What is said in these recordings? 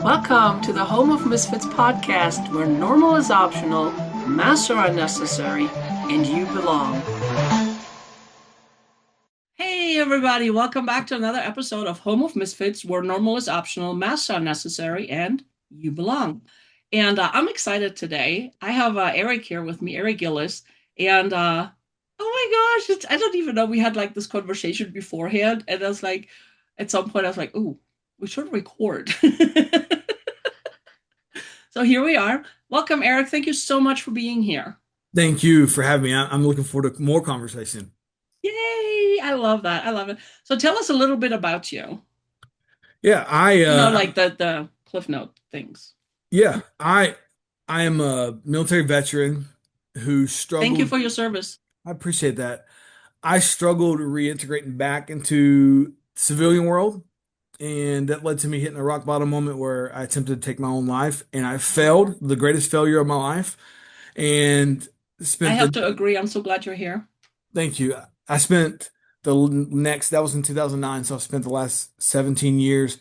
Welcome to the Home of Misfits podcast, where normal is optional, masks are unnecessary, and you belong. Hey, everybody, welcome back to another episode of Home of Misfits, where normal is optional, masks are necessary, and you belong. And I'm excited today. I have Eric here with me, Eric Gillis. And oh my gosh, I don't even know. We had like this conversation beforehand. And I was like, at some point, I was like, ooh, we should record. So here we are. Welcome, Eric. Thank you so much for being here. Thank you for having me. I'm looking forward to more conversation. Yay! I love that. I love it. So tell us a little bit about you. Yeah, Like the Cliff Note things. yeah, I am a military veteran who Thank you struggled. for your service. I appreciate that. I struggled reintegrating back into civilian world, and that led to me hitting a rock bottom moment where I attempted to take my own life, and I failed, the greatest failure of my life, and I spent have the to agree. I'm so glad you're here. thank you. I spent the next that was in 2009, so I spent the last 17 years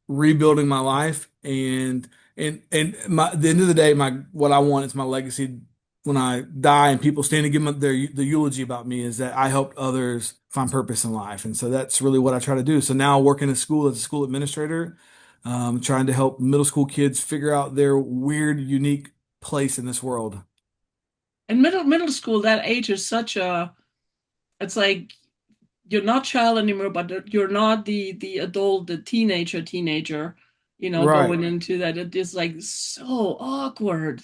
rebuilding my life and my the end of the day my what I want is my legacy when I die and people stand and give the eulogy about me is that I helped others find purpose in life, and so that's really what I try to do. So now I work in a school as a school administrator, trying to help middle school kids figure out their weird unique place in this world. And middle school, that age is such a. It's like you're not child anymore, but you're not the adult, the teenager. Right. Going into that. It is like so awkward.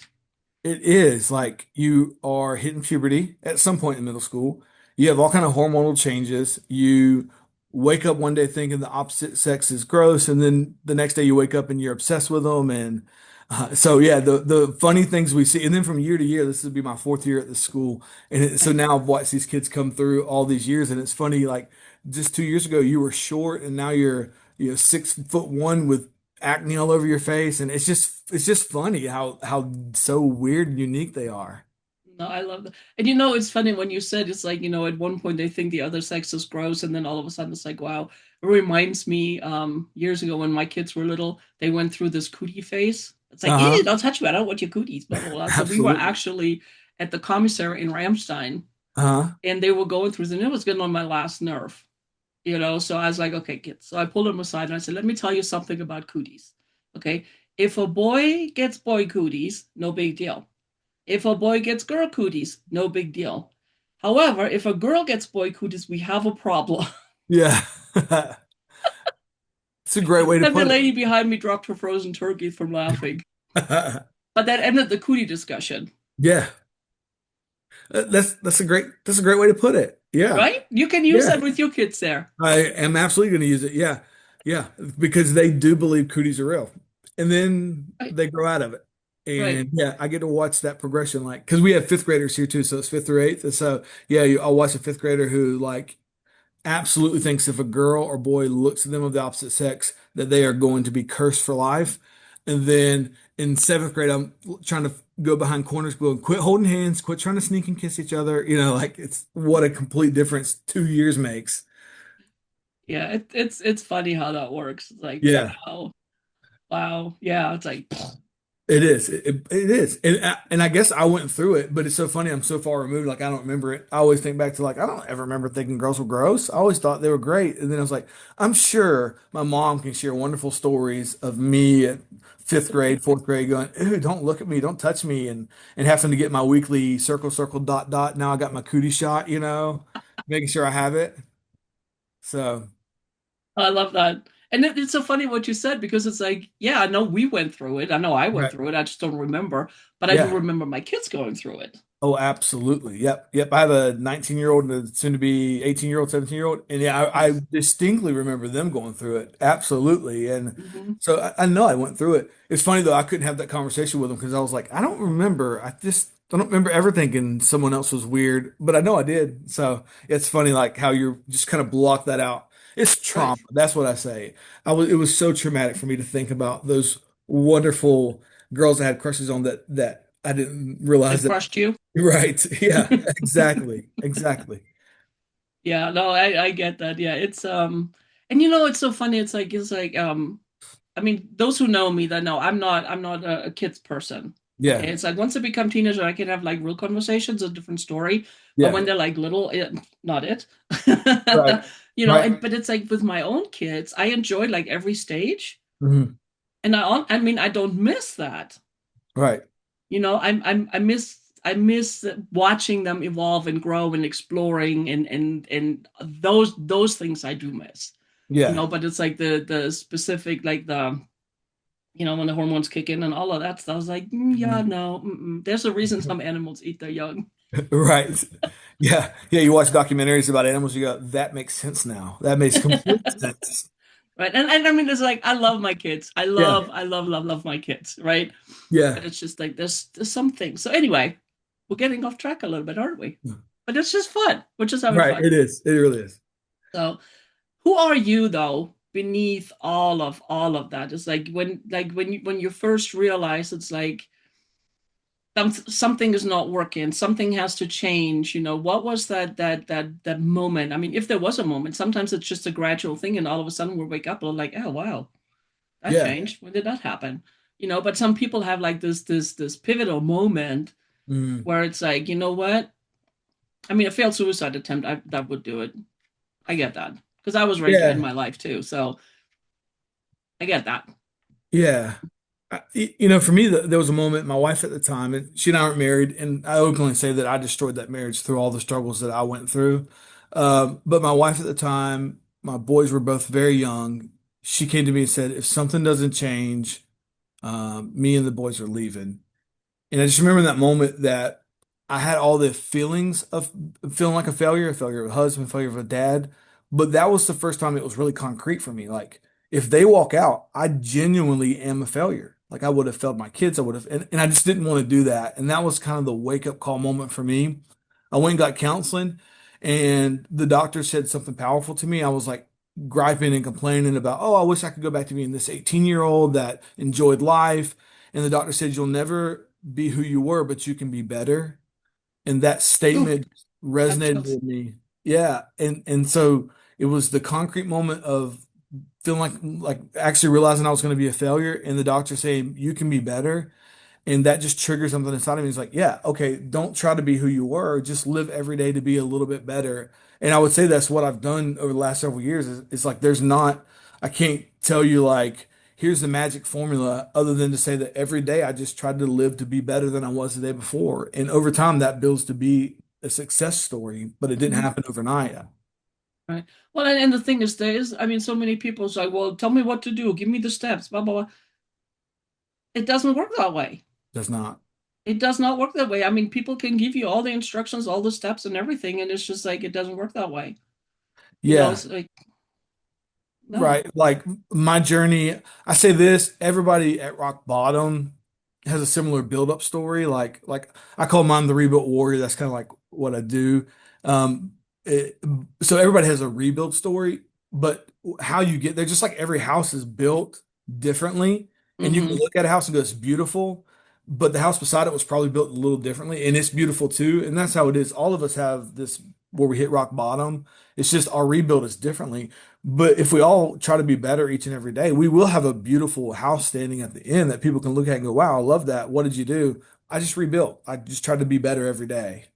It is like you are hitting puberty at some point in middle school. You have all kind of hormonal changes. You wake up one day thinking the opposite sex is gross, and then the next day you wake up and you're obsessed with them. And so yeah, the funny things we see, and then from year to year, this would be my fourth year at the school, and so Right. now I've watched these kids come through all these years, and it's funny. Like just 2 years ago, you were short, and now you're 6'1" with acne all over your face, and it's just funny how so weird and unique they are. No, I love that. And it's funny when you said it's like, at one point they think the other sex is gross, and then all of a sudden it's like, wow. It reminds me, years ago when my kids were little, they went through this cootie phase. It's like, Uh-huh. don't touch me, I don't want your cooties, blah blah blah. So we were Absolutely. actually at the commissary in Ramstein, Uh-huh. and they were going through this, and it was getting on my last nerve, So I was like, okay, kids. So I pulled them aside and I said, let me tell you something about cooties. Okay. If a boy gets boy cooties, no big deal. If a boy gets girl cooties, no big deal. However, if a girl gets boy cooties, we have a problem. Yeah. It's a great way to And the put it. lady behind me dropped her frozen turkey from laughing. But that ended the cootie discussion, Yeah. That's a great way to put it. Yeah. right? You can use Yeah. that with your kids there. I am absolutely going to use it. Yeah. Yeah. Because they do believe cooties are real. And then Right, they grow out of it. right. And yeah, I get to watch that progression, like, because we have fifth graders here too. So it's fifth through eighth. And so, yeah, I'll watch a fifth grader who, like, absolutely thinks if a girl or boy looks at them of the opposite sex, that they are going to be cursed for life. And then in seventh grade, I'm trying to go behind corners, going, quit holding hands, quit trying to sneak and kiss each other. Like it's what a complete difference 2 years makes. Yeah, it's funny how that works. It's like, Yeah. wow, wow. Yeah, it's like, It is. It is. And I guess I went through it, but it's so funny. I'm so far removed. Like, I don't remember it. I always think back to, like, I don't ever remember thinking girls were gross. I always thought they were great. And then I was like, I'm sure my mom can share wonderful stories of me at fifth grade, fourth grade going, "Ew, don't look at me. Don't touch me." And having to get my weekly circle, circle, dot, dot. Now I got my cootie shot, making sure I have it. So, I love that. And it's so funny what you said because it's like, yeah, I know we went through it. I know I went right. through it. I just don't remember, but I do Yeah. remember my kids going through it. Oh, absolutely. Yep. Yep. I have a 19-year-old and a soon to be 18-year-old, 17-year-old. And yeah, I Yes. distinctly remember them going through it. Absolutely. And Hmm. so I know I went through it. It's funny though, I couldn't have that conversation with them because I was like, I don't remember. I don't remember ever thinking someone else was weird, but I know I did. So it's funny like how you're just kind of block that out. It's Right. trauma. That's what I say. It was so traumatic for me to think about those wonderful girls I had crushes on that I didn't realize That that. crushed you. Right. Yeah, exactly. Exactly. Yeah, no, I get that. Yeah, it's and it's so funny. It's like I mean, those who know me that know I'm not a kids person. Yeah. Okay, it's like once they become teenager, I can have like real conversations, a different story. But Yeah. when they're like little, not it. Right. And Right. but it's like with my own kids, I enjoy like every stage, Mhm. and I mean, I don't miss that. Right. I miss watching them evolve and grow and exploring and those things I do miss. Yeah. But it's like the specific like the when the hormones kick in and all of that stuff. I was like, yeah, Mhm. no, there's a reason some animals eat their young. Right. Yeah. Yeah. You watch documentaries about animals, you go, that makes sense now. That makes complete sense. Right. And I mean, it's like I love my kids. I Yeah. love, I love, love, love my kids. Right. Yeah. But it's just like there's some things. So anyway, we're getting off track a little bit, aren't we? But it's just fun. We're just having Right. fun. It is. It really is. So who are you though beneath all of that? It's like when you first realize it's like something is not working, something has to change. What was that moment? I mean, if there was a moment, sometimes it's just a gradual thing, and all of a sudden we wake up and we're like, oh wow, that Yeah. changed. When did that happen? But some people have like this pivotal moment Mm. where it's like, you know what? I mean, a failed suicide attempt, that would do it. I get that because I was ready to end Yeah. my life too. So I get that. Yeah. For me, there was a moment, my wife at the time, and she and I aren't married, and I openly say that I destroyed that marriage through all the struggles that I went through. But my wife at the time, my boys were both very young. She came to me and said, if something doesn't change, me and the boys are leaving. And I just remember in that moment that I had all the feelings of feeling like a failure of a husband, failure of a dad. But that was the first time it was really concrete for me. Like, if they walk out, I genuinely am a failure. Like, I would have failed my kids. I would have, and I just didn't want to do that. And that was kind of the wake up call moment for me. I went and got counseling, and the doctor said something powerful to me. I was like griping and complaining about, oh, I wish I could go back to being this 18-year-old that enjoyed life. And the doctor said, you'll never be who you were, but you can be better. And that Ooh, statement got resonated chills. with me. Yeah. And so it was the concrete moment of feeling like actually realizing I was going to be a failure and the doctor saying, you can be better. And that just triggered something inside of me. It's like, yeah, okay, don't try to be who you were. Just live every day to be a little bit better. And I would say that's what I've done over the last several years. It's like I can't tell you like, here's the magic formula other than to say that every day I just tried to live to be better than I was the day before. And over time that builds to be a success story, but it didn't Mhm. happen overnight. Right. Well, and the thing is, I mean, so many people say, well, tell me what to do, give me the steps, blah, blah, blah. It doesn't work that way. Does not. It does not work that way. I mean, people can give you all the instructions, all the steps and everything, and it's just like it doesn't work that way. Yeah. It's like, no. Right. Like my journey, I say this, everybody at rock bottom has a similar build-up story. Like I call mine the rebuilt warrior. That's kind of like what I do. Um, it, so everybody has a rebuild story, but how you get there, just like every house is built differently, and you can Mm-hmm. look at a house and go, it's beautiful, but the house beside it was probably built a little differently, and it's beautiful too. And that's how it is. All of us have this where we hit rock bottom. It's just our rebuild is differently. But if we all try to be better each and every day, we will have a beautiful house standing at the end that people can look at and go, wow, I love that. What did you do? I just rebuilt. I just tried to be better every day.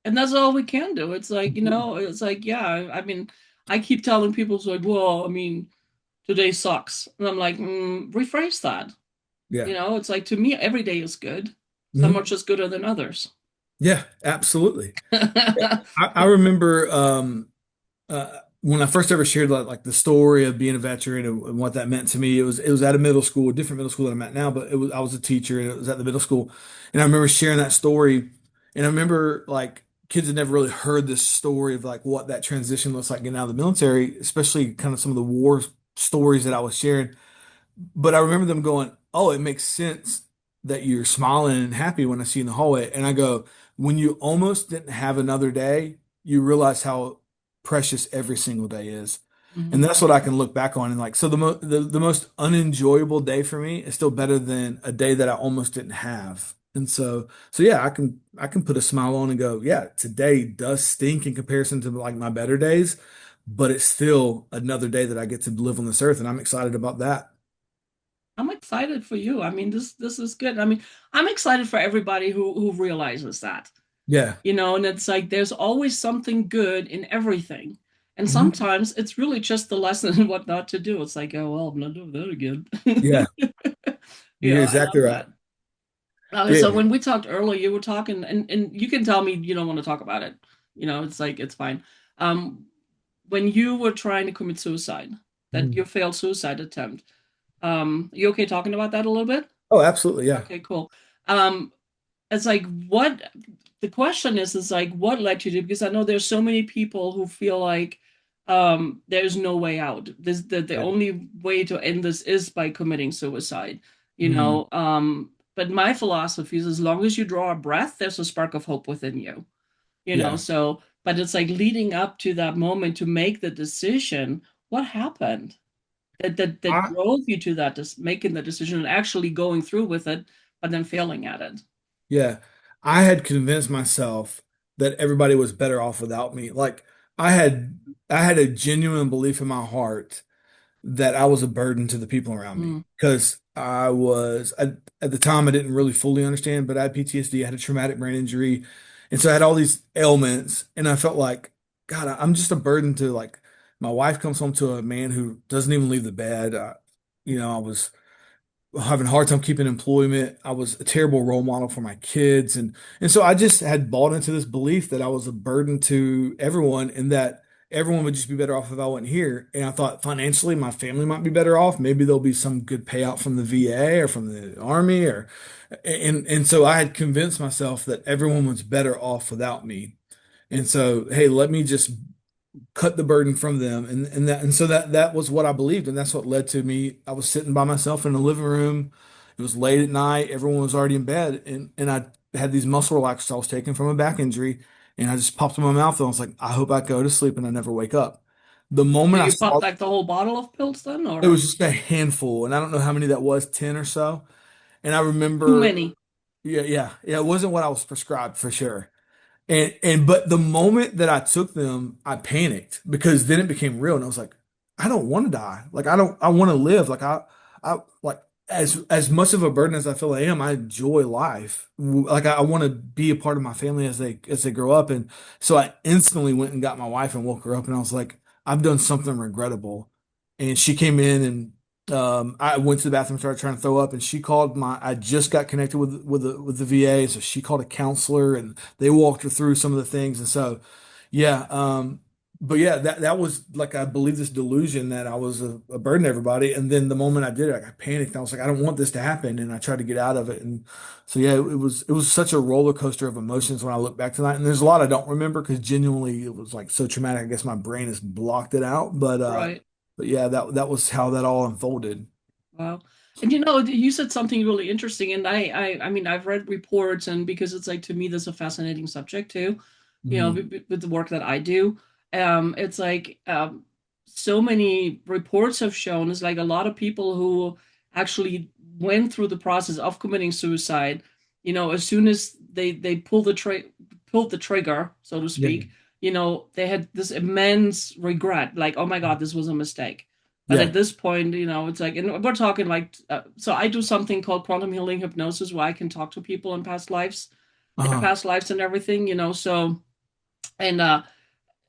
And that's all we can do. It's like, it's like, yeah, I mean, I keep telling people, it's like, well, I mean, today sucks. And I'm like, rephrase that. Yeah. It's like to me, every day is good. Some are Mhm. just gooder than others. Yeah, absolutely. Yeah. I remember when I first ever shared like the story of being a veteran and what that meant to me. It was at a middle school, a different middle school that I'm at now, but I was a teacher and it was at the middle school. And I remember sharing that story. And I remember like kids had never really heard this story of like what that transition looks like getting out of the military, especially kind of some of the war stories that I was sharing. But I remember them going, "Oh, it makes sense that you're smiling and happy when I see you in the hallway." And I go, "When you almost didn't have another day, you realize how precious every single day is." And Mhm. that's what I can look back on and like, so the most unenjoyable day for me is still better than a day that I almost didn't have. And so yeah, I can put a smile on and go, yeah, today does stink in comparison to like my better days, but it's still another day that I get to live on this earth, and I'm excited about that. I'm excited for you. I mean, this is good. I mean, I'm excited for everybody who realizes that. Yeah. And it's like there's always something good in everything. And Mhm. sometimes it's really just the lesson in what not to do. It's like, oh well, I'm not doing that again. Yeah. You're I exactly love right. that. Okay, Yeah. so when we talked earlier, you were talking, and you can tell me you don't want to talk about it. It's like it's fine. Um, when you were trying to commit suicide, that Mhm. your failed suicide attempt, you okay talking about that a little bit? Oh, absolutely. Yeah. Okay, cool. Um, it's like what the question is like what led you to, because I know there's so many people who feel like there's no way out. The Yeah. only way to end this is by committing suicide, Mhm. but my philosophy is as long as you draw a breath, there's a spark of hope within you. Yeah. So but it's like leading up to that moment to make the decision, what happened that I drove you to that, making the decision and actually going through with it, but then failing at it. Yeah. I had convinced myself that everybody was better off without me. Like I had I had a genuine belief in my heart that I was a burden to the people around me Mm. because at the time I didn't really fully understand, but I had PTSD, I had a traumatic brain injury, and so I had all these ailments, and I felt like God, I'm just a burden to like my wife comes home to a man who doesn't even leave the bed. I was having a hard time keeping employment. I was a terrible role model for my kids, and so I just had bought into this belief that I was a burden to everyone, and that everyone would just be better off if I wasn't here. And I thought financially, my family might be better off. Maybe there'll be some good payout from the VA or from the Army, and so I had convinced myself that everyone was better off without me. And so, hey, let me just cut the burden from them, and so that was what I believed, and that's what led to me. I was sitting by myself in the living room. It was late at night, everyone was already in bed, and I had these muscle relaxers I was taking from a back injury, and I just popped in my mouth, and I was like, I hope I go to sleep and I never wake up. The So moment I you saw popped like the whole bottle of pills then, it or was just a handful, and I don't know how many that was, 10 or so. And I too remember, many? yeah, it wasn't what I was prescribed for sure. And but the moment that I took them, I panicked because then it became real, and I was like, I don't want to die. Like I want to live. I like as much of a burden as I feel I am, I enjoy life. Like I want to be a part of my family as they grow up. And so I instantly went and got my wife and woke her up, and I was like, I've done something regrettable. And she came in, and I went to the bathroom, started trying to throw up, and she called I just got connected with the VA, so she called a counselor, and they walked her through some of the things. And so, yeah, but yeah, that was like I believe this delusion that I was a burden to everybody. And then the moment I did it, I panicked. I was like, I don't want this to happen, and I tried to get out of it. And so yeah, it was such a roller coaster of emotions when I look back tonight. And there's a lot I don't remember because genuinely it was like so traumatic. I guess my brain has blocked it out. Right. But yeah, that was how that all unfolded. Wow. And you said something really interesting, and I mean, I've read reports, and because it's like to me, this is a fascinating subject too, Mhm. with the work that I do. It's like so many reports have shown it's like a lot of people who actually went through the process of committing suicide, as soon as they pulled the trigger, so to Yeah, speak, they had this immense regret, like, oh my God, this was a mistake. But yeah, at this point, it's like, and we're talking like, so I do something called quantum healing hypnosis where I can talk to people in past lives, their uh-huh, past lives and everything, so, and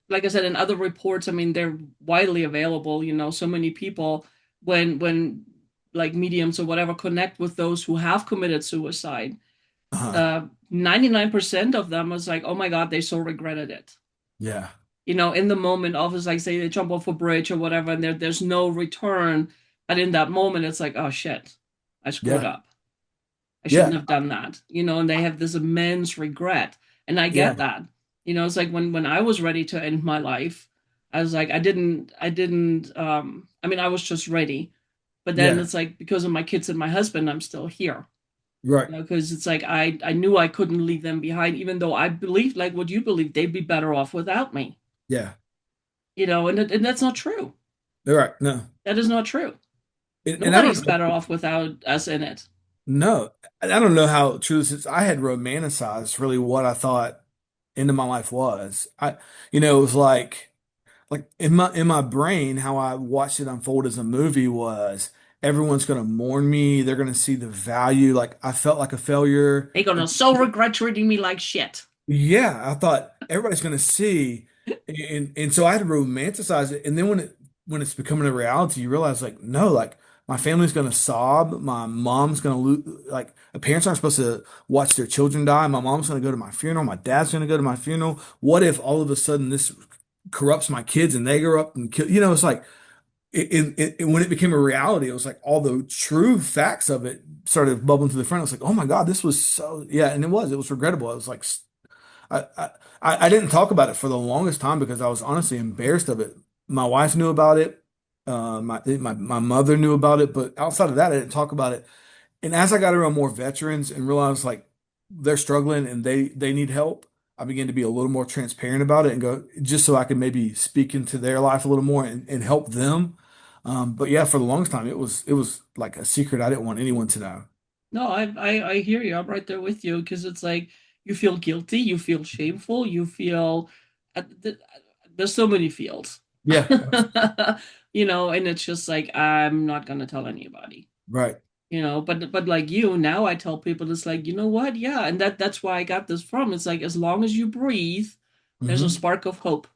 like I said, in other reports, I mean, they're widely available, so many people, when like mediums or whatever connect with those who have committed suicide, uh-huh, 99% of them was like, oh my God, they so regretted it. yeah, In the moment of, it's like, say they jump off a bridge or whatever, and there's no return. But in that moment, it's like, oh shit, I screwed yeah, up. I shouldn't yeah, have done that. And they have this immense regret. And I yeah, get that. It's like when I was ready to end my life, I was like, I mean, I was just ready. But then yeah, it's like, because of my kids and my husband, I'm still here. right, Because it's like I knew I couldn't leave them behind, even though I believed like what you believe, they'd be better off without me. yeah, And that's not true. they're right. No, That is not true. and I Nobody's don't better know. off without us in it. No, I don't know how true this is. I had romanticized really what I thought end of my life was. It was like in my brain, how I watched it unfold as a movie was everyone's going to mourn me. They're going to see the value. Like I felt like a failure. They're gonna so regret treating me like shit. Yeah, I thought everybody's going to see, and so I had to romanticize it. And then when it's becoming a reality, you realize like no, like my family's going to sob. My mom's going to lose. Like parents aren't supposed to watch their children die. My mom's going to go to my funeral. My dad's going to go to my funeral. What if all of a sudden this corrupts my kids and they grow up and kill? You know, it's like when it became a reality, it was like all the true facts of it started bubbling to the front. I was like, oh my God, this was so yeah, and it was regrettable. It was like I, I I didn't talk about it for the longest time because I was honestly embarrassed of it. My wife knew about it. My mother knew about it, but outside of that, I didn't talk about it. And as I got around more veterans and realized like they're struggling and they need help, I began to be a little more transparent about it and go just so I could maybe speak into their life a little more and help them. But yeah, for the longest time, it was like a secret I didn't want anyone to know. No, I hear you. I'm right there with you because it's like you feel guilty, you feel shameful, you feel there's so many feels. Yeah, And it's just like I'm not gonna tell anybody. right. But like you, now I tell people it's like, you know what? Yeah, and that's why I got this from. It's like as long as you breathe, there's a Hmm. spark of hope.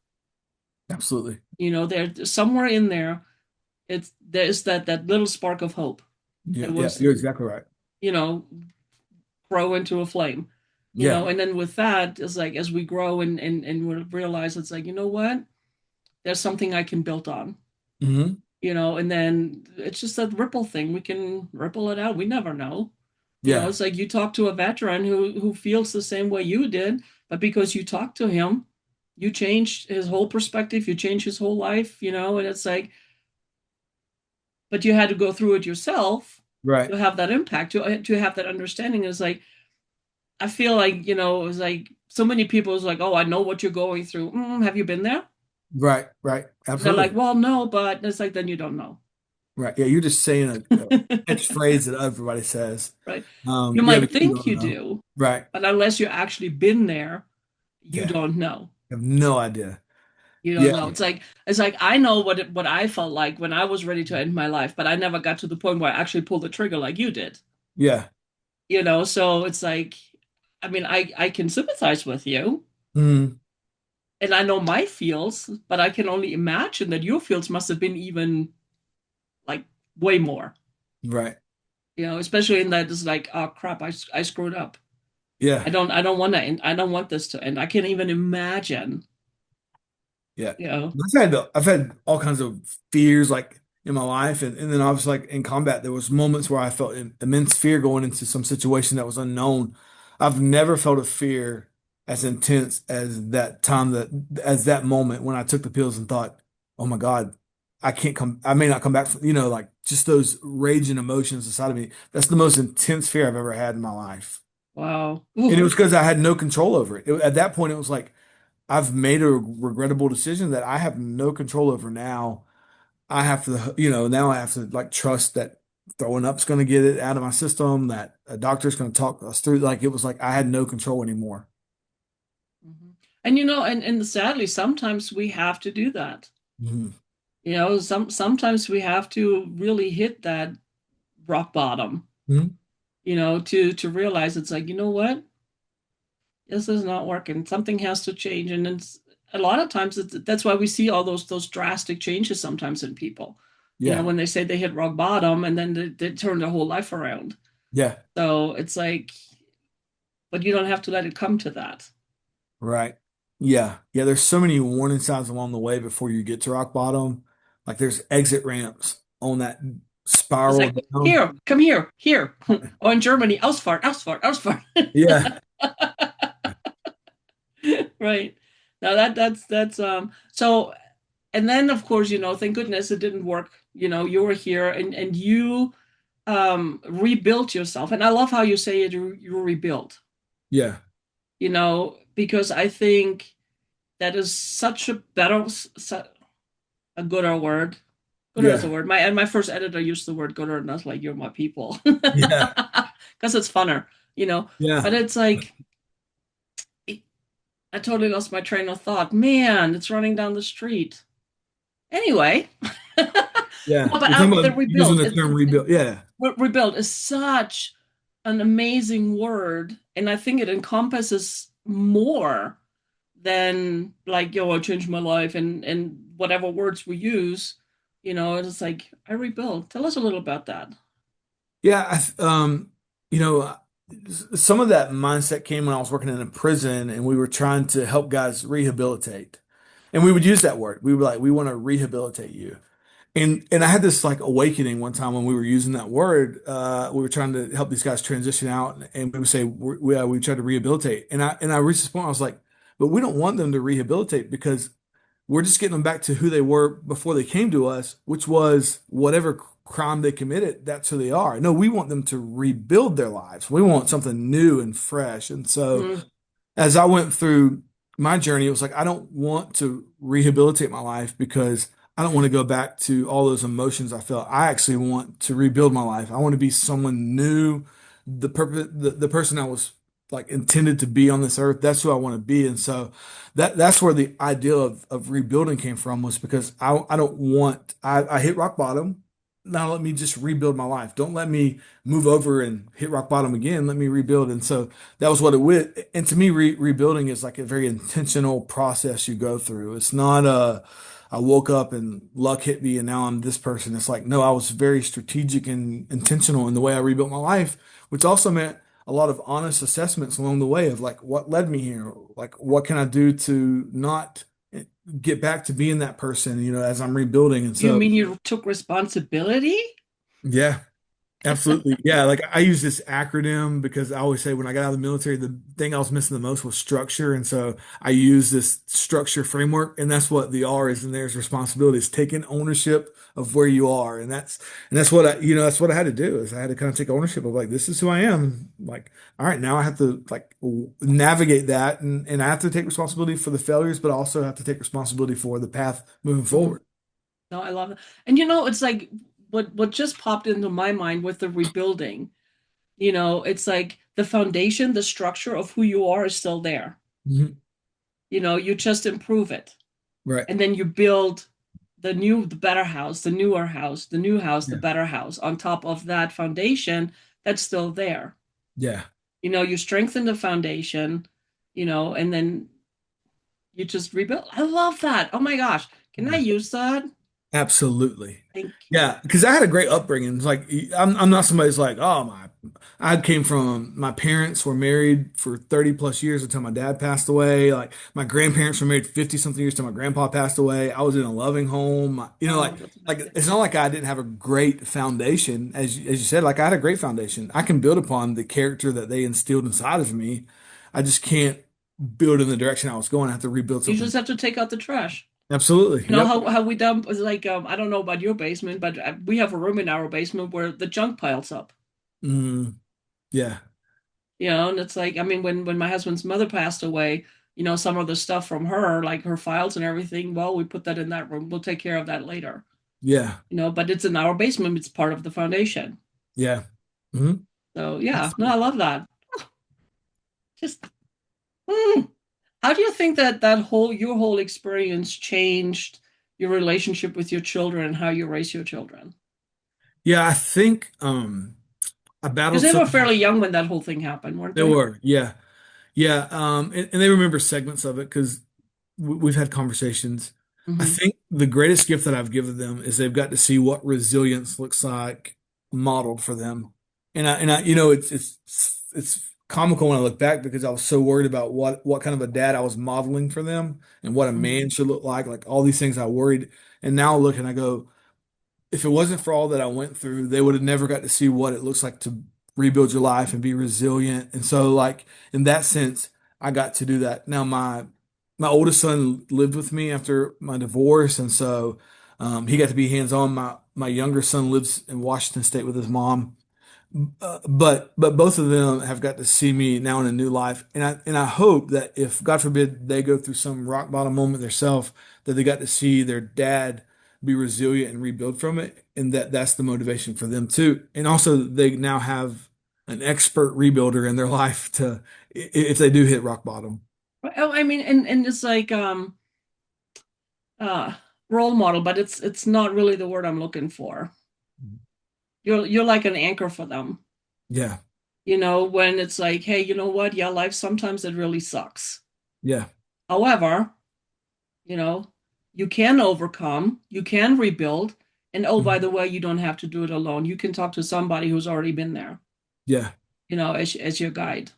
Absolutely. There's somewhere in there, there's that little spark of hope. Yeah, It yeah, was, you're exactly right. you know, grow into a flame. Yeah. And then with that, it's like as we grow and we realize it's like, you know what? There's something I can build on. Hmm. And then it's just that ripple thing. We can ripple it out. We never know. Yeah. It's like you talk to a veteran who feels the same way you did, but because you talked to him, you changed his whole perspective, you changed his whole life, and it's like, but you had to go through it yourself Right. to have that impact, to have that understanding. It's like I feel like, it was like so many people is like, oh, I know what you're going through. Have you been there? Right. Right. And they're like, Absolutely. well, no, but it's like then you don't know. Right. Yeah. You're just saying a catchphrase that everybody says. Right? You Yeah, might but you think don't you know. do, Right. but unless you actually been there, you Yeah. don't know. I have no idea. You don't Yeah. know. It's like I know what I felt like when I was ready to end my life, but I never got to the point where I actually pulled the trigger like you did. Yeah. So it's like, I mean, I can sympathize with you, Mm, and I know my feels, but I can only imagine that your feels must have been even like way more. right. Especially in that it's like, oh crap, I screwed up. Yeah. I don't want to end. I don't want this to end. I can't even imagine. Yeah. You know. I've had all kinds of fears like in my life and then obviously like in combat there was moments where I felt immense fear going into some situation that was unknown. I've never felt a fear as intense as that time that as that moment when I took the pills and thought, "Oh my God, I may not come back from, like just those raging emotions inside of me. That's the most intense fear I've ever had in my life. Wow. And Ooh. it was because I had no control over it. At that point, it was like I've made a regrettable decision that I have no control over now. I have to, now I have to like trust that throwing up's going to get it out of my system, that a doctor's going to talk us through. Like it was like I had no control anymore. Mhm. And sadly, sometimes we have to do that. Hmm. Sometimes we have to really hit that rock bottom, Hmm. to realize it's like, you know what? This is not working. Something has to change. And it's a lot of times that's why we see all those drastic changes sometimes in people. Yeah. When they say they hit rock bottom and then they turn their whole life around. Yeah. So it's like, but you don't have to let it come to that. Right. Yeah. Yeah. There's so many warning signs along the way before you get to rock bottom. Like there's exit ramps on that It's spiral like, down. here, come here, here. Or in Germany, Ausfahrt, Ausfahrt, Ausfahrt. Yeah. Right. Now that's so, and then of course, thank goodness it didn't work. You were here and you rebuilt yourself. And I love how you say it, you rebuilt, Yeah. because I think that is such a better, a gooder word. Gooder is a Yeah. word. My first editor used the word gooder, and I was like, "You're my people," Yeah. because it's funner, you know. Yeah. But it's like I totally lost my train of thought. Man, it's running down the street. Anyway, Yeah. No, but You're talking the about using rebuild, the term rebuild. Yeah. rebuild is such an amazing word, and I think it encompasses more than like, yo, I changed my life and whatever words we use. It's like I rebuild. Tell us a little about that. Yeah. You know, some of that mindset came when I was working in a prison and we were trying to help guys rehabilitate. And we would use that word. We were like, we want to rehabilitate you. And I had this like awakening one time when we were using that word. We were trying to help these guys transition out, and we would say we tried to rehabilitate. And I reached this point. I was like, but we don't want them to rehabilitate because we're just getting them back to who they were before they came to us, which was whatever crime they committed. That's who they are. No, we want them to rebuild their lives. We want something new and fresh. And so Mm, as I went through my journey, it was like, I don't want to rehabilitate my life because I don't want to go back to all those emotions I felt. I actually want to rebuild my life. I want to be someone new, the person I was like intended to be on this earth. That's who I want to be. And so that's where the idea of rebuilding came from was because I don't want, I hit rock bottom. Now let me just rebuild my life. Don't let me move over and hit rock bottom again. Let me rebuild. And so that was what it was. And to me, rebuilding is like a very intentional process you go through. It's not I woke up and luck hit me and now I'm this person. It's like, no, I was very strategic and intentional in the way I rebuilt my life, which also meant a lot of honest assessments along the way of like, what led me here? Like, what can I do to not get back to being that person, as I'm rebuilding? And you so, mean you took responsibility? yeah. Absolutely. Yeah. Like I use this acronym because I always say when I got out of the military, the thing I was missing the most was structure. And so I use this structure framework, and that's what the R is in there is responsibility, is taking ownership of where you are. And that's what that's what I had to do is I had to kind of take ownership of like, this is who I am. Like, all right, now I have to like navigate that and I have to take responsibility for the failures, but also have to take responsibility for the path moving Mhm. forward. No, I love it. And it's like what just popped into my mind with the rebuilding. It's like the foundation, the structure of who you are is still there. Mhm. You just improve it. Right. And then you build the better house, the newer house, the new house, the Yeah. better house on top of that foundation that's still there. Yeah. You strengthen the foundation, and then you just rebuild. I love that. Oh my gosh. Can I Yeah. use that? Absolutely. Thank you. Yeah, because I had a great upbringing. It's like I'm not somebody who's like, oh my, I came from my parents were married for 30 plus years until my dad passed away. Like my grandparents were married 50 something years till my grandpa passed away. I was in a loving home. Oh, that's Like amazing. it's not like I didn't have a great foundation, as you said. Like I had a great foundation. I can build upon the character that they instilled inside of me. I just can't build in the direction I was going. I have to rebuild You something. just have to take out the trash. Absolutely. You know Yep. how we dump is like I don't know about your basement, but we have a room in our basement where the junk piles up. Mm, yeah. And it's like I mean when my husband's mother passed away, some of the stuff from her, like her files and everything, well, we put that in that room. We'll take care of that later. Yeah. But it's in our basement. It's part of the foundation. Yeah. Mhm. So yeah, no, I love that. Just mm. How do you think that your whole experience changed your relationship with your children and how you raise your children? Yeah, I think I Because battled they some. were fairly young when that whole thing happened, weren't They they? were, yeah, yeah, and they remember segments of it because we've had conversations. I Hmm. think the greatest gift that I've given them is they've got to see what resilience looks like modeled for them, and it's comical when I look back because I was so worried about what kind of a dad I was modeling for them and what a man should look like all these things I worried, and now I look and I go, if it wasn't for all that I went through, they would have never got to see what it looks like to rebuild your life and be resilient. And so, like in that sense, I got to do that. Now, my oldest son lived with me after my divorce, and so he got to be hands-on. My younger son lives in Washington State with his mom, but both of them have got to see me now in a new life, and I hope that if God forbid they go through some rock bottom moment themselves, that they got to see their dad be resilient and rebuild from it, and that's the motivation for them too. And also they now have an expert rebuilder in their life to if they do hit rock bottom. Oh, I mean, and it's like uh role model, but it's not really the word I'm looking for. You're like an anchor for them. Yeah. When it's like, hey, you know what? Yeah, life sometimes it really sucks. Yeah. However, you know, you can overcome, you can rebuild, and oh, by Mhm. the way, you don't have to do it alone. You can talk to somebody who's already been there, Yeah. as your guide.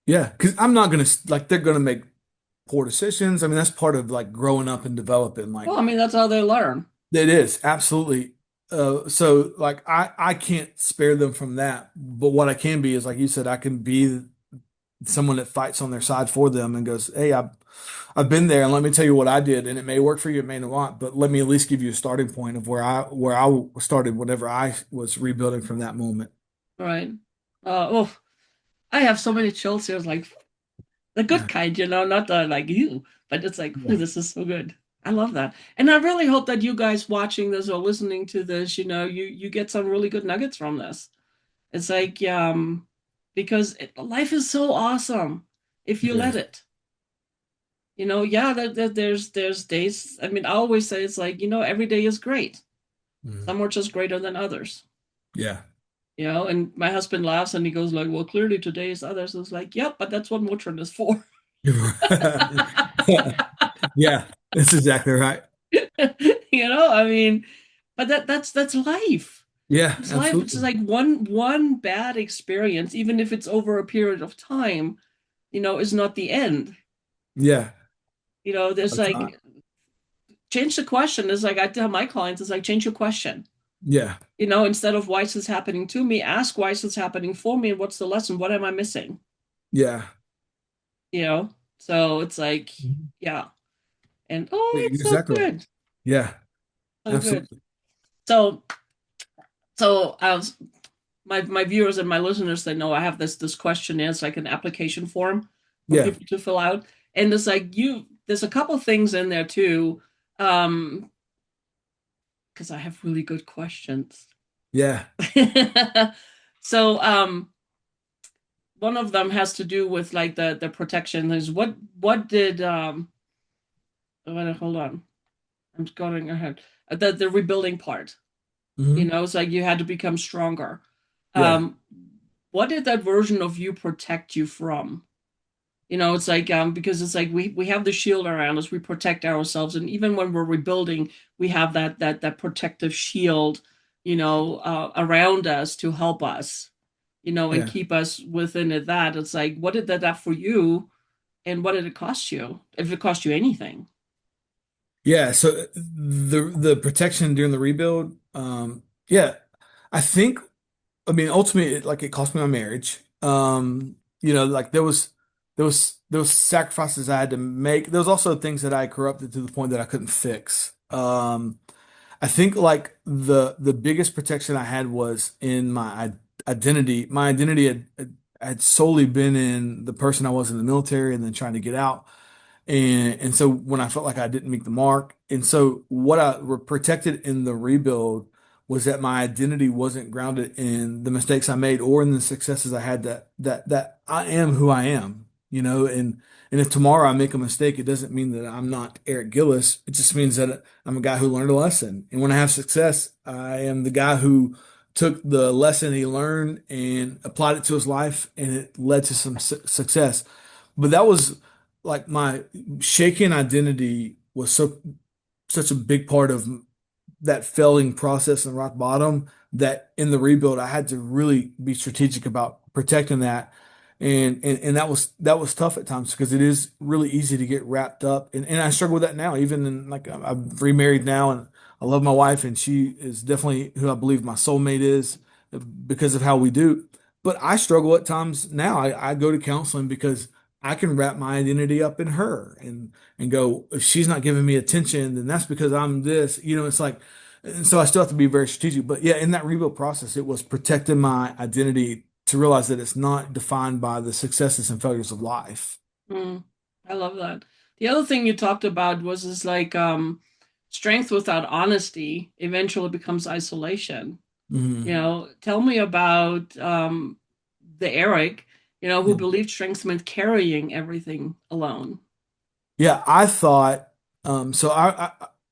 Yeah. Because I'm not gonna like they're gonna make poor decisions. I mean, that's part of like growing up and developing. Like Well, I mean, that's how they learn. it is absolutely. So like I can't spare them from that. But what I can be is like you said, I can be someone that fights on their side for them and goes, "Hey, I've been there, and let me tell you what I did, and it may work for you, it may not, but let me at least give you a starting point of where I started whenever I was rebuilding from that moment." Right. Oh, I have so many chills here. It's like the good Yeah, kind, not the like you, but it's like, oh, yeah, this is so good. I love that. And I really hope that you guys watching this or listening to this, you get some really good nuggets from this. It's like, because life is so awesome if it you let is. it. Yeah, there's days. I mean, I always say it's like, every day is great. Mhm. Some are just greater than others. Yeah. And my husband laughs and he goes like, well, clearly today is others. It's like, yep, but that's what Motrin is for. Yeah, that's exactly right. I mean, but that's life. Yeah, It's life. It's just absolutely. like one bad experience, even if it's over a period of time, is not the end. Yeah, There's it's not. like change the question. It's like I tell my clients, it's like change your question. Yeah, Instead of why is this happening to me, ask why is this happening for me and what's the lesson? What am I missing? yeah. You know? So it's like, Mhm. yeah. And oh, it's so Exactly right. good. Yeah, So good. absolutely. So I was my viewers and my listeners, they know I have this questionnaire. It's like an application form for Yeah, people to fill out. And it's like there's a couple things in there too. Um, because I have really good questions. yeah. So one of them has to do with like the protection. Is what did hold on. I'm going ahead. The rebuilding part. Hmm. It's like you had to become stronger. Yeah, Um, what did that version of you protect you from? It's like because it's like we have the shield around us, we protect ourselves, and even when we're rebuilding, we have that protective shield, around us to help us, and yeah. keep us within it. That it's like, what did that for you, and what did it cost you? If it cost you anything. Yeah, so the protection during the rebuild, yeah, I think I mean ultimately like it cost me my marriage. Like there was sacrifices I had to make. There was also things that I corrupted to the point that I couldn't fix. I think like the biggest protection I had was in my identity. My identity had solely been in the person I was in the military and then trying to get out. And so when I felt like I didn't meet the mark, and so what I were protected in the rebuild was that my identity wasn't grounded in the mistakes I made or in the successes I had that I am who I am, and if tomorrow I make a mistake, it doesn't mean that I'm not Eric Gillis. It just means that I'm a guy who learned a lesson. And when I have success, I am the guy who took the lesson he learned and applied it to his life, and it led to some success. But that was like my shaken identity was such a big part of that failing process and rock bottom that in the rebuild I had to really be strategic about protecting that. And that was tough at times because it is really easy to get wrapped up and I struggle with that now even in like I'm remarried now and I love my wife and she is definitely who I believe my soulmate is because of how we do. But I struggle at times now. I go to counseling because I can wrap my identity up in her and go, if she's not giving me attention, then that's because I'm this. It's like, and so I still have to be very strategic. But yeah, in that rebuild process, it was protecting my identity to realize that it's not defined by the successes and failures of life. Mm, I love that. The other thing you talked about was is like strength without honesty eventually becomes isolation. Hmm. Tell me about the Eric, who Yeah. believed strength meant carrying everything alone. Yeah, I thought so.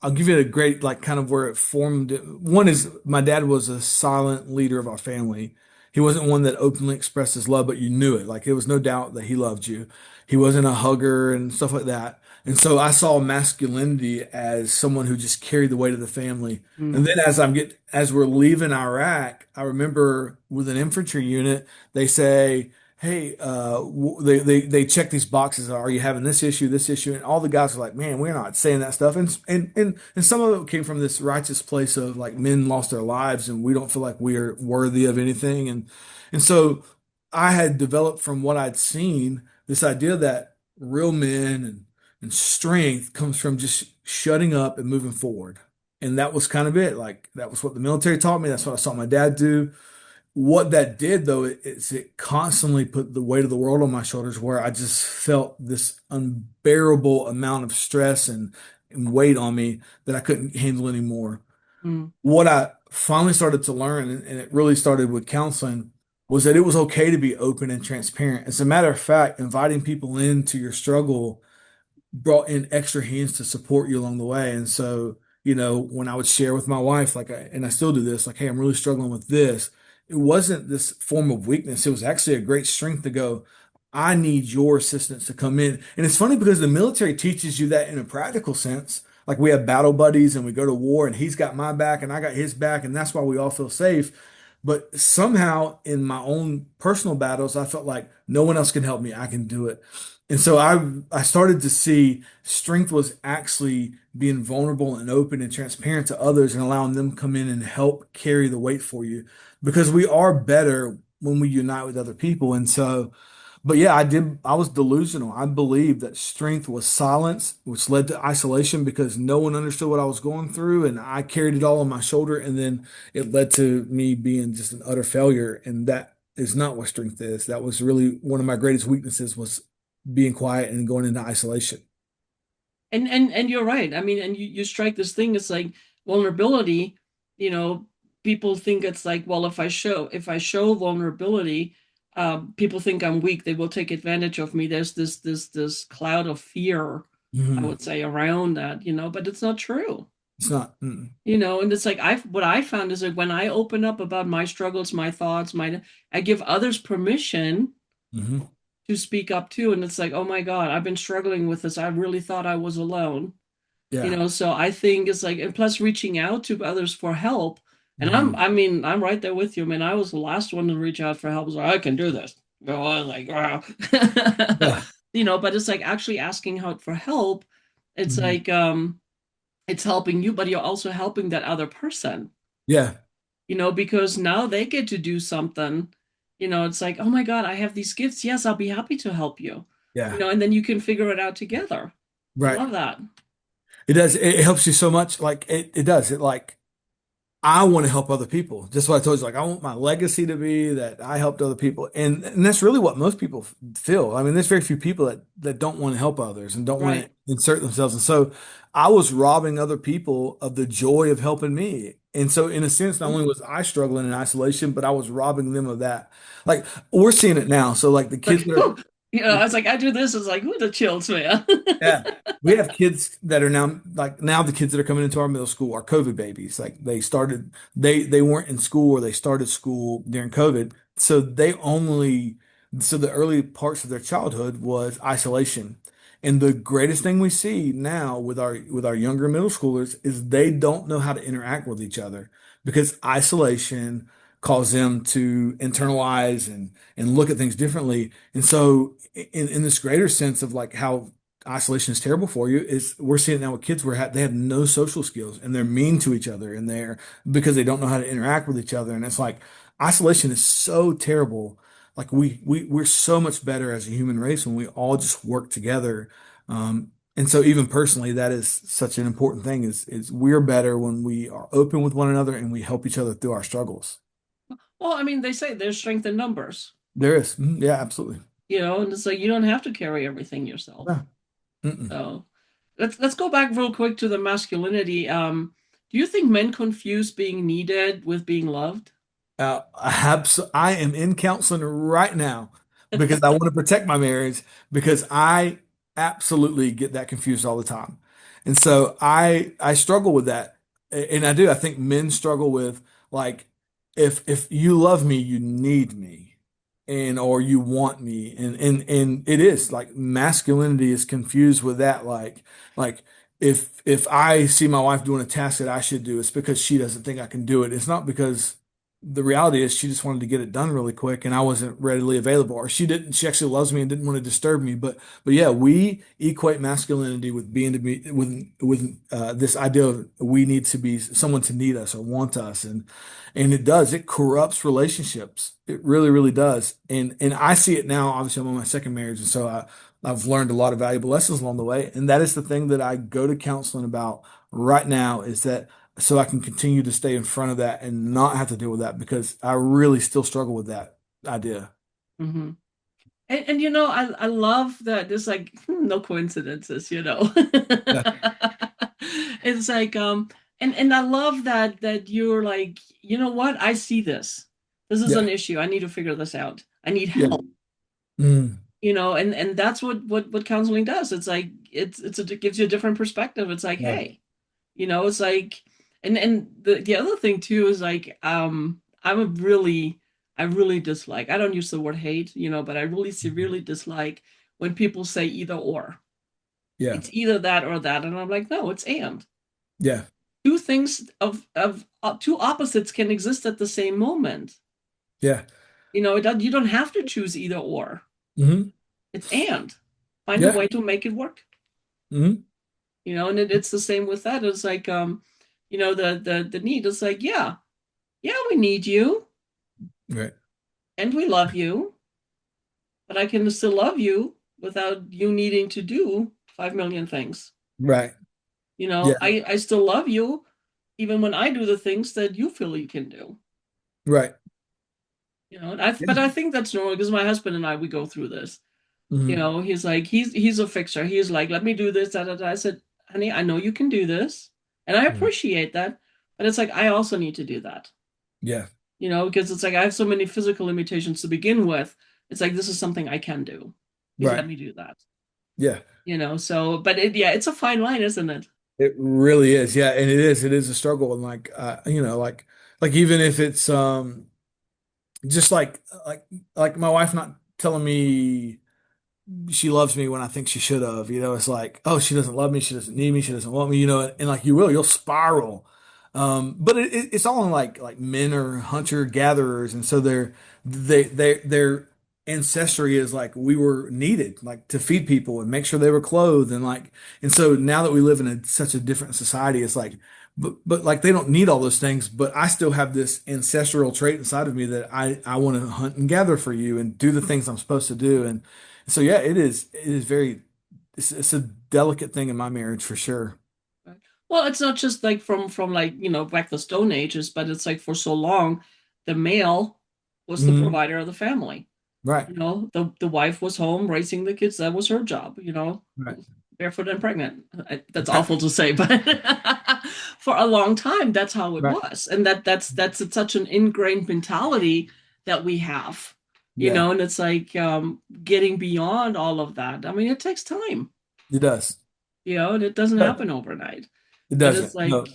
I'll give you a great, like, kind of where it formed. One is my dad was a silent leader of our family. He wasn't one that openly expressed his love, but you knew it. Like, there was no doubt that he loved you. He wasn't a hugger and stuff like that. And so I saw masculinity as someone who just carried the weight of the family. And Mm, then as we're leaving Iraq, I remember with an infantry unit, they say, hey, they check these boxes. Are you having this issue? And all the guys are like, man, we're not saying that stuff. And some of it came from this righteous place of like men lost their lives and we don't feel like we are worthy of anything. And so I had developed from what I'd seen this idea that real men and strength comes from just shutting up and moving forward. And that was kind of it. Like that was what the military taught me. That's what I saw my dad do. What that did though is it constantly put the weight of the world on my shoulders where I just felt this unbearable amount of stress and weight on me that I couldn't handle anymore. mm, What I finally started to learn, and it really started with counseling, was that it was okay to be open and transparent. As a matter of fact, inviting people into your struggle brought in extra hands to support you along the way. And so, when I would share with my wife, and I still do this, like, hey, I'm really struggling with this. It wasn't this form of weakness. It was actually a great strength to go, I need your assistance to come in. And it's funny because the military teaches you that in a practical sense. Like we have battle buddies and we go to war and he's got my back and I got his back. And that's why we all feel safe. But somehow in my own personal battles, I felt like no one else can help me. I can do it. And so I started to see strength was actually being vulnerable and open and transparent to others and allowing them come in and help carry the weight for you because we are better when we unite with other people. And so, but yeah, I was delusional. I believed that strength was silence, which led to isolation because no one understood what I was going through and I carried it all on my shoulder. And then it led to me being just an utter failure. And that is not what strength is. That was really one of my greatest weaknesses was being quiet and going into isolation. and you're right. I mean, and you strike this thing. It's like vulnerability. You know, people think it's like, well, if I show vulnerability, people think I'm weak. They will take advantage of me. There's this cloud of fear, I Mhm. would say, around that. But it's not true. It's not. Mm-mm. And it's like what I found is that when I open up about my struggles, my thoughts, I give others permission Mhm. to speak up too. And it's like, oh my God, I've been struggling with this. I really thought I was alone. Yeah. So I think it's like, and plus reaching out to others for help. And Mhm. I mean, I'm right there with you. I mean, I was the last one to reach out for help. I was like, I can do this. I was like, wow. Yeah. But it's like actually asking out for help. It's Mhm. like, it's helping you, but you're also helping that other person, Yeah. because now they get to do something. It's like, oh my God, I have these gifts. Yes, I'll be happy to help you. Yeah. And then you can figure it out together. I Right. love that. It does. It helps you so much. Like it does. It like I want to help other people. Just what I told you. Like I want my legacy to be that I helped other people, and that's really what most people feel. I mean, there's very few people that don't want to help others and don't want Right. to insert themselves. And so I was robbing other people of the joy of helping me. And so, in a sense, not only was I struggling in isolation, but I was robbing them of that. Like we're seeing it now. So, like the kids Like, that are whew, I was like, I do this. It's like, who the chills, man. yeah. We have kids that are now the kids that are coming into our middle school are COVID babies. Like they weren't in school or they started school during COVID. So the early parts of their childhood was isolation. And the greatest thing we see now with our younger middle schoolers is they don't know how to interact with each other because isolation caused them to internalize and look at things differently. And so in this greater sense of like how isolation is terrible for you is we're seeing it now with kids where they have no social skills and they're mean to each other and they're because they don't know how to interact with each other. And it's like isolation is so terrible. Like we're so much better as a human race when we all just work together. And so even personally, that is such an important thing is we're better when we are open with one another and we help each other through our struggles. Well, I mean, they say there's strength in numbers, There is. Mhm. Yeah, absolutely. and it's like you don't have to carry everything yourself. Yeah. Mm-mm. So let's go back real quick to the masculinity. Do you think men confuse being needed with being loved? I am in counseling right now because I want to protect my marriage because I absolutely get that confused all the time. And so I struggle with that. And I do. I think men struggle with like if you love me, you need me and or you want me. And it is like masculinity is confused with that like if I see my wife doing a task that I should do, it's because she doesn't think I can do it. It's not because the reality is she just wanted to get it done really quick and I wasn't readily available or she actually loves me and didn't want to disturb me. But yeah, we equate masculinity with being to be with this idea of we need to be someone to need us or want us and it does. It corrupts relationships. It really, really does. And I see it now. Obviously, I'm on my second marriage, and so I've learned a lot of valuable lessons along the way. And that is the thing that I go to counseling about right now is that so I can continue to stay in front of that and not have to deal with that because I really still struggle with that idea. Hmm. And I love that there's like no coincidences, Yeah. It's like and I love that you're like, you know what? I see this. This is an Yeah. issue. I need to figure this out. I need Yeah. help. Mm. And that's what counseling does. It's like it gives you a different perspective. It's like, Yeah. hey, it's like and the other thing too is like I really dislike, I don't use the word hate, but I really severely dislike when people say either or. Yeah. It's either that or that, and I'm like, no, it's and. Yeah. Two things of two opposites can exist at the same moment. Yeah. You don't have to choose either or. Hmm. It's and. Find a Yeah. way to make it work. Hmm. And it's the same with that. It's like the need is like, yeah, yeah, we need you Right. and we love you, but I can still love you without you needing to do 5 million things. Right. Yeah. I still love you even when I do the things that you feel you can do. Right. But Yeah. I think that's normal because my husband and I, we go through this. Hmm. He's like, he's a fixer. He's like, let me do this, da, da, da. I said, honey, I know you can do this. And I appreciate that. But it's like, I also need to do that. Yeah. Because it's like I have so many physical limitations to begin with. It's like this is something I can do. Please Right. let me do that. Yeah. So but yeah, it's a fine line, isn't it? It really is. Yeah, and it is a struggle and like even if it's just like my wife not telling me she loves me when I think she should have. It's like, oh, she doesn't love me, she doesn't need me, she doesn't want me, and like you'll spiral. But it's all in like men are hunter gatherers, and so their ancestry is like we were needed like to feed people and make sure they were clothed and so now that we live in such a different society, it's like but like they don't need all those things, but I still have this ancestral trait inside of me that I want to hunt and gather for you and do the things I'm supposed to do and so yeah, it is very it's a delicate thing in my marriage for sure. Right. Well, it's not just like from like, back the Stone Ages, but it's like for so long, the male was the Hmm. provider of the family. Right. The wife was home raising the kids. That was her job, Right. barefoot and pregnant. That's awful to say, but for a long time, that's how it Right. was. And that's such an ingrained mentality that we have, Yeah. and it's like getting beyond all of that. I mean, it takes time, It does. and it doesn't Right. happen overnight. It But it's doesn't. like,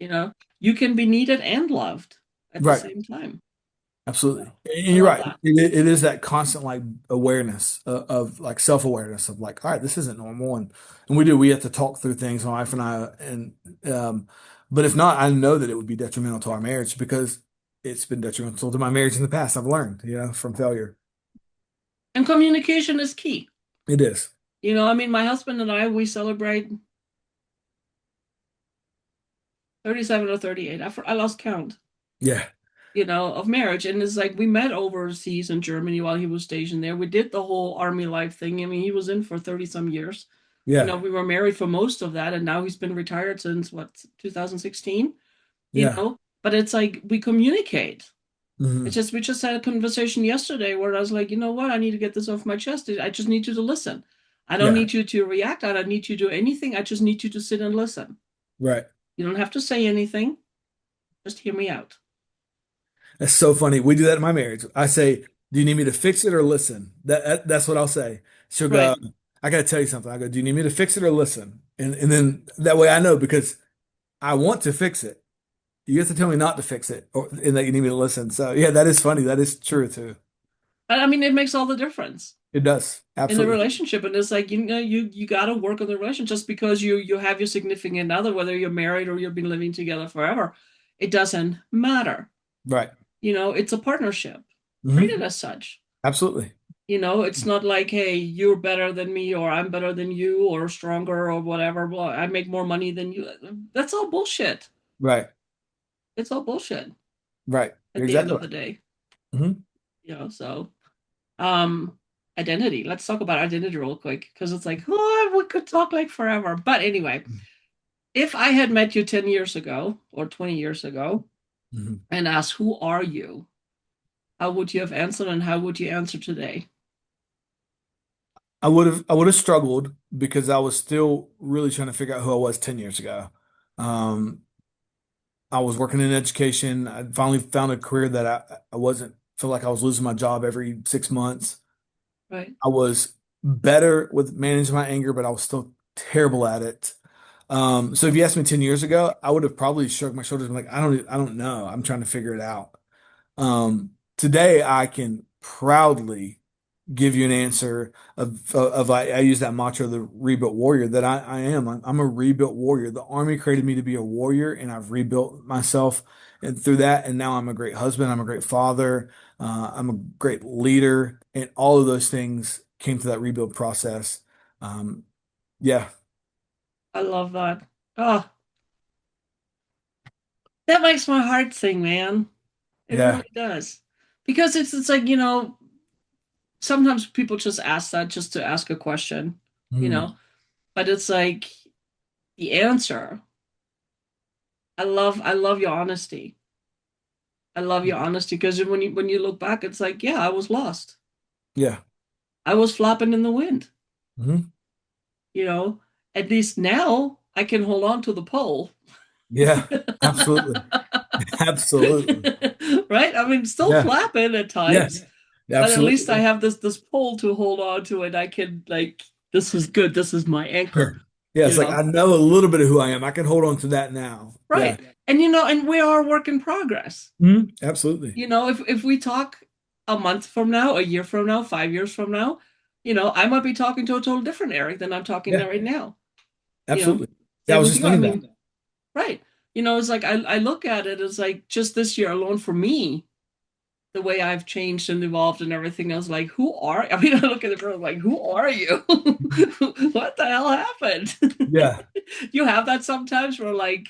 No. you can be needed and loved at the Right. same time. Absolutely. So And I you're love right. that. It is that constant like awareness of like self-awareness of like, all right, this isn't normal. And we have to talk through things, my wife and I, um, but if not, I know that it would be detrimental to our marriage because it's been detrimental to my marriage in the past. I've learned, from failure. And communication is key. It is. I mean, my husband and I, we celebrate 37 or 38. I lost count, Yeah. of marriage. And it's like we met overseas in Germany while he was stationed there. We did the whole army life thing. I mean, he was in for 30 some years. Yeah. We were married for most of that, and now he's been retired since what, 2016, Yeah. But it's like we communicate. Hmm. We just had a conversation yesterday where I was like, you know what? I need to get this off my chest. I just need you to listen. I don't Yeah. need you to react. I don't need you to do anything. I just need you to sit and listen. Right. You don't have to say anything. Just hear me out. That's so funny. We do that in my marriage. I say, "Do you need me to fix it or listen?" That's what I'll say. She'll go, Right. "I got to tell you something." I go, "Do you need me to fix it or listen?" And then that way I know because I want to fix it. You have to tell me not to fix it, and that you need me to listen. So yeah, that is funny. That is true too. I mean, it makes all the difference It does. in the Absolutely. relationship. And it's like, you got to work on the relationship just because you have your significant other, whether you're married or you've been living together forever. It doesn't matter. Right. It's a partnership. Treat it Hmm. as such. Absolutely. It's not like, hey, you're better than me or I'm better than you or stronger or whatever. Well, I make more money than you. That's all bullshit. Right. It's all bullshit Right. at You're the end exactly of right. the day. Hmm. So um identity. Let's talk about identity real quick because it's like, oh, we could talk like forever. But anyway, if I had met you 10 years ago or 20 years ago Hmm. and asked, who are you? How would you have answered and how would you answer today? I would have struggled because I was still really trying to figure out who I was 10 years ago. Um, I was working in education. I finally found a career that I wasn't feel like I was losing my job every 6 months. Right. I was better with managing my anger, but I was still terrible at it. So if you asked me 10 years ago, I would have probably shrugged my shoulders and been like, I don't know. I'm trying to figure it out. Today I can proudly give you an answer of I use that mantra, the rebuilt warrior, that I am. I'm a rebuilt warrior. The army created me to be a warrior, and I've rebuilt myself and through that. And now I'm a great husband. I'm a great father. I'm a great leader, and all of those things came to that rebuild process. Um, yeah, I love that. Oh, that makes my heart sing, man. It yeah, really does. Because it's like, sometimes people just ask that just to ask a question, you mm, know, but it's like the answer. I love your honesty. I love your honesty because when you look back, it's like, yeah, I was lost. yeah, I was flopping in the wind, mhm, you know. At least now I can hold on to the pole. yeah, absolutely, absolutely, Right? I mean, still yeah, flapping at times, yes, but at least I absolutely. have this pole to hold on to, and I can like, this is good. This is my anchor, Sure. Yeah, you it's like know. I know a little bit of who I am. I can hold on to that now. Yeah. Right. And and we are a work in progress. Absolutely. If we talk a month from now, a year from now, 5 years from now, I might be talking to a total different Eric than I'm talking to Yeah, right now. You know, absolutely. Yeah, I same was with just you. I thinking that. mean, right. It's like I look at it as like just this year alone for me, the way I've changed and evolved and everything. I was like, who are I mean, I look at the girl like, who are you? What the hell happened? Yeah. You have that sometimes where like,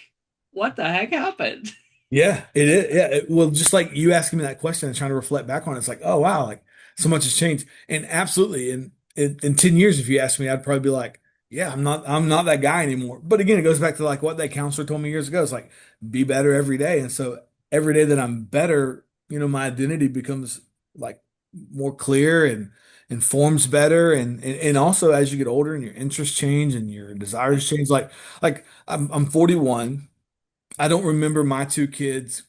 what the heck happened? Yeah, it is. Yeah. Well, just like you asking me that question and trying to reflect back on it, it's like, oh wow, like so much has changed. And absolutely, in 10 years, if you ask me, I'd probably be like, yeah, I'm not that guy anymore. But again, it goes back to like what that counselor told me years ago. It's like be better every day. And so every day that I'm better, my identity becomes like more clear and forms better. And also as you get older and your interests change and your desires change, like I'm 41. I don't remember my two kids.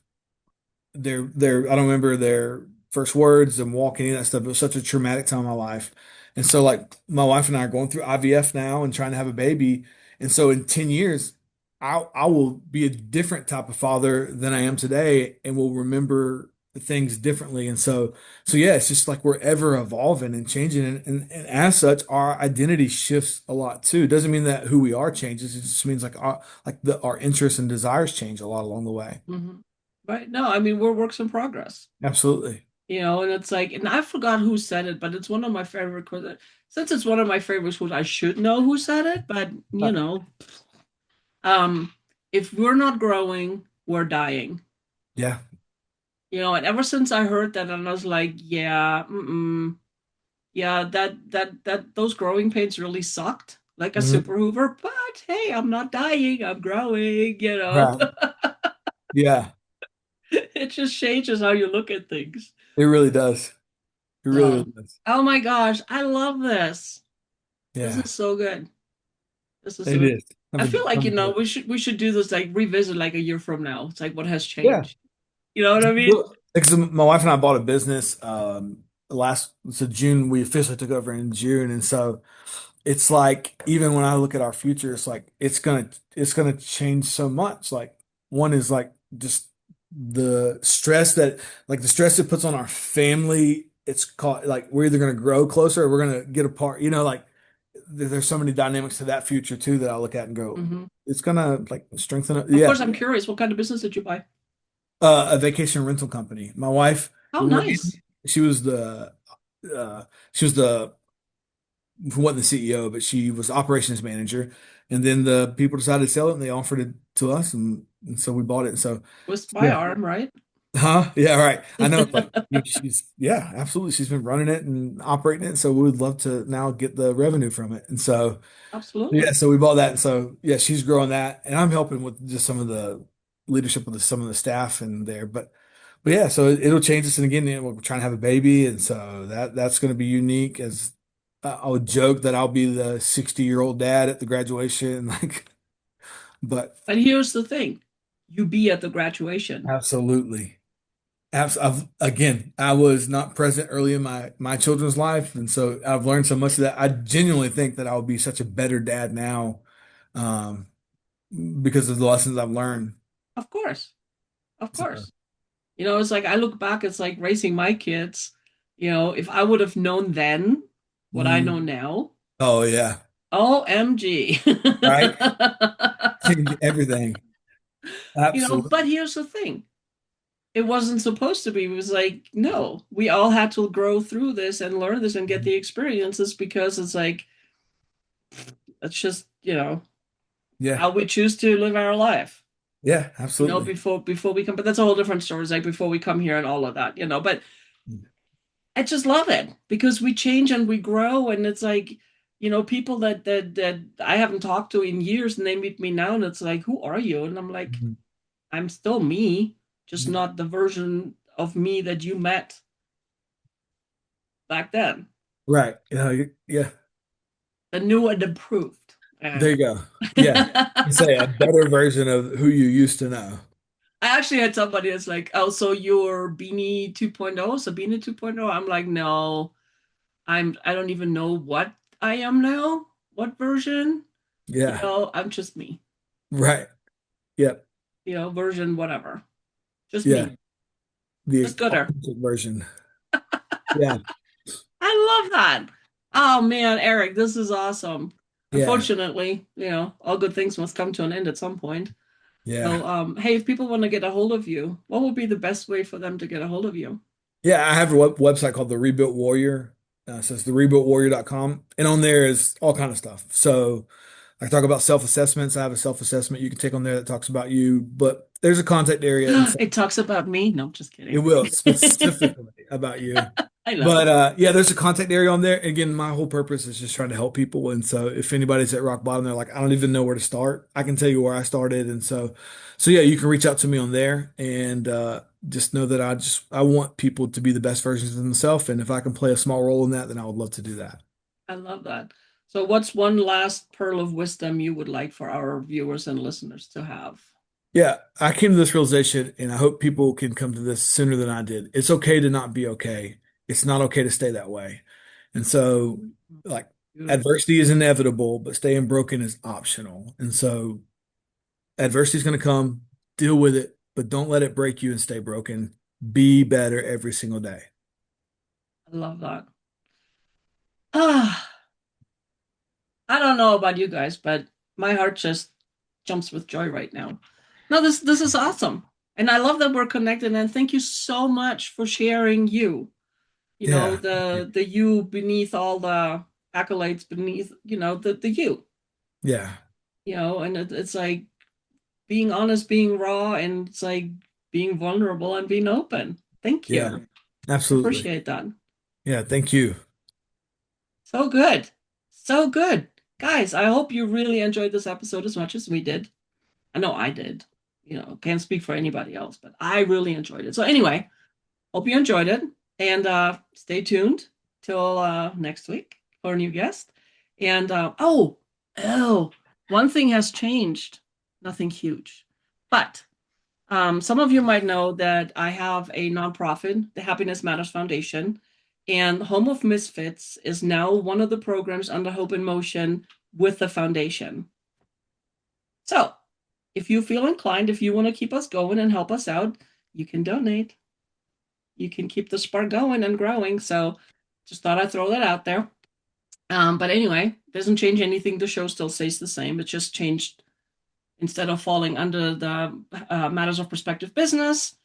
I don't remember their first words and walking and that stuff. It was such a traumatic time in my life. And so like my wife and I are going through IVF now and trying to have a baby. And so in 10 years, I will be a different type of father than I am today and will remember things differently. And so yeah, it's just like we're ever evolving and changing. And as such, our identity shifts a lot too. It doesn't mean that who we are changes. It just means our interests and desires change a lot along the way. Hmm. Right. No, I mean, we're works in progress. Absolutely. And it's like, and I forgot who said it, but it's one of my favorite quotes. Since it's one of my favorite quotes, I should know who said it, but um, if we're not growing, we're dying. Yeah. And ever since I heard that, and I was like, yeah, yeah, that those growing pains really sucked, like a Hmm. super Hoover. But hey, I'm not dying, I'm growing. Right. Yeah. It just changes how you look at things. It really does. It really, So, really does. oh my gosh, I love this. This Yeah. is so good. This is It so. is. I feel like I've enjoyed it. we should do this like revisit like a year from now. It's like what has Yeah. changed. You know what I mean? Because my wife and I bought a business so June, we officially took over in June. And so it's like even when I look at our future, it's like it's gonna change so much. Like one is like just the stress that like the stress it puts on our family. It's called like we're either gonna grow closer or we're gonna get apart. Like there's so many dynamics to that future too that I look at and go, Hmm. it's gonna like strengthen it. Of Yeah. course, I'm curious, what kind of business did you buy? A vacation rental company. My wife, Oh, well, nice. she was the uh she was the wasn't the CEO, but she was operations manager. And then the people decided to sell it and they offered it to us and so we bought it. So Twist my yeah. arm, right? Huh? Yeah, right. I know. It's like she's yeah, absolutely. She's been running it and operating it. So we would love to now get the revenue from it. And so yeah, Absolutely. so we bought that. And so yeah, she's growing that. And I'm helping with just some of the leadership of some of the staff in there. But yeah, so it'll change us. And again, we're trying to have a baby, and so that's going to be unique. As I would joke that I'll be the 60-year-old dad at the graduation, like, but But here's the thing, you be at the graduation. absolutely, again, I was not present early in my children's life, and so I've learned so much of that. I genuinely think that I'll be such a better dad now, um, because of the lessons I've learned. Of course. Of So, course. It's like I look back, it's like raising my kids. If I would have known then what I know mm, now, oh yeah, OMG. right, change everything. Absolutely. But here's the thing. It wasn't supposed to be. It was like, no, we all had to grow through this and learn this and get the experiences because it's like, it's just, Yeah. how we choose to live our life. Yeah, absolutely. Before we come, but that's a whole different story. It's like before we come here and all of that. But I just love it because we change and we grow, and it's like, people that I haven't talked to in years, and they meet me now, and it's like, who are you? And I'm like, Mhm. I'm still me, just Mhm. not the version of me that you met back then. Right. Yeah. The new and improved. There you go. Yeah. You say a better version of who you used to know. I actually had somebody that's like, oh, so you're Beanie 2.0, Sabine 2.0. I'm like, no, I don't even know what I am now, what version. Yeah. I'm just me, Right. Yep. version whatever. Just Yeah. me. The Just gooder. authentic version. Yeah. I love that. Oh man, Eric, this is awesome. Yeah. Unfortunately, all good things must come to an end at some point. Yeah. So, hey, if people want to get a hold of you, what would be the best way for them to get a hold of you? Yeah. I have a website called The Rebuilt Warrior. So it's therebuiltwarrior.com. And on there is all kind of stuff. So I talk about self-assessments. I have a self-assessment you can take on there that talks about you, but there's a contact area and It talks about me. No, just it kidding. will specifically about you. I But know. yeah, there's a contact area on there. Again, my whole purpose is just trying to help people. And so if anybody's at rock bottom, they're like, I don't even know where to start. I can tell you where I started. And so yeah, you can reach out to me on there and just know that I want people to be the best versions of themselves. And if I can play a small role in that, then I would love to do that. I love that. So, what's one last pearl of wisdom you would like for our viewers and listeners to have? Yeah, I came to this realization, and I hope people can come to this sooner than I did. It's okay to not be okay. It's not okay to stay that way. And so, like, Beautiful. adversity is inevitable, but staying broken is optional. And so, adversity is going to come, deal with it, but don't let it break you and stay broken. Be better every single day. I love that. Ah, I don't know about you guys, but my heart just jumps with joy right now. No, this is awesome. And I love that we're connected, and thank you so much for sharing you. Yeah, The you beneath all the accolades beneath, the you. yeah, And it's like being honest, being raw, and it's like being vulnerable and being open. Thank yeah, you. I absolutely. appreciate that. Yeah, thank you. So good. So good. Guys, I hope you really enjoyed this episode as much as we did. I know I did. Can't speak for anybody else, but I really enjoyed it. So anyway, hope you enjoyed it, and stay tuned till next week for a new guest. And one thing has changed. Nothing huge, but some of you might know that I have a nonprofit, the Happiness Matters Foundation, And Home of Misfits is now one of the programs under Hope in Motion with the foundation. So if you feel inclined, if you want to keep us going and help us out, you can donate. You can keep the spark going and growing. So just thought I'd throw that out there. But anyway, doesn't change anything. The show still stays the same. It just changed. Instead of falling under the Matters of Perspective business,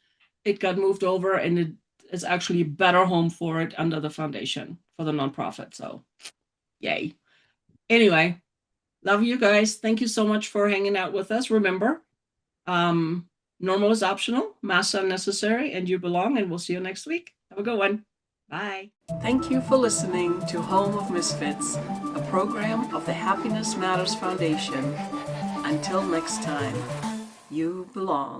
it got moved over, and it is actually a better home for it under the foundation for the nonprofit. So yay. Anyway, love you guys. Thank you so much for hanging out with us. Remember, normal is optional, masks are necessary, and you belong. And we'll see you next week. Have a good one. Bye. Thank you for listening to Home of Misfits, a program of the Happiness Matters Foundation. Until next time, you belong.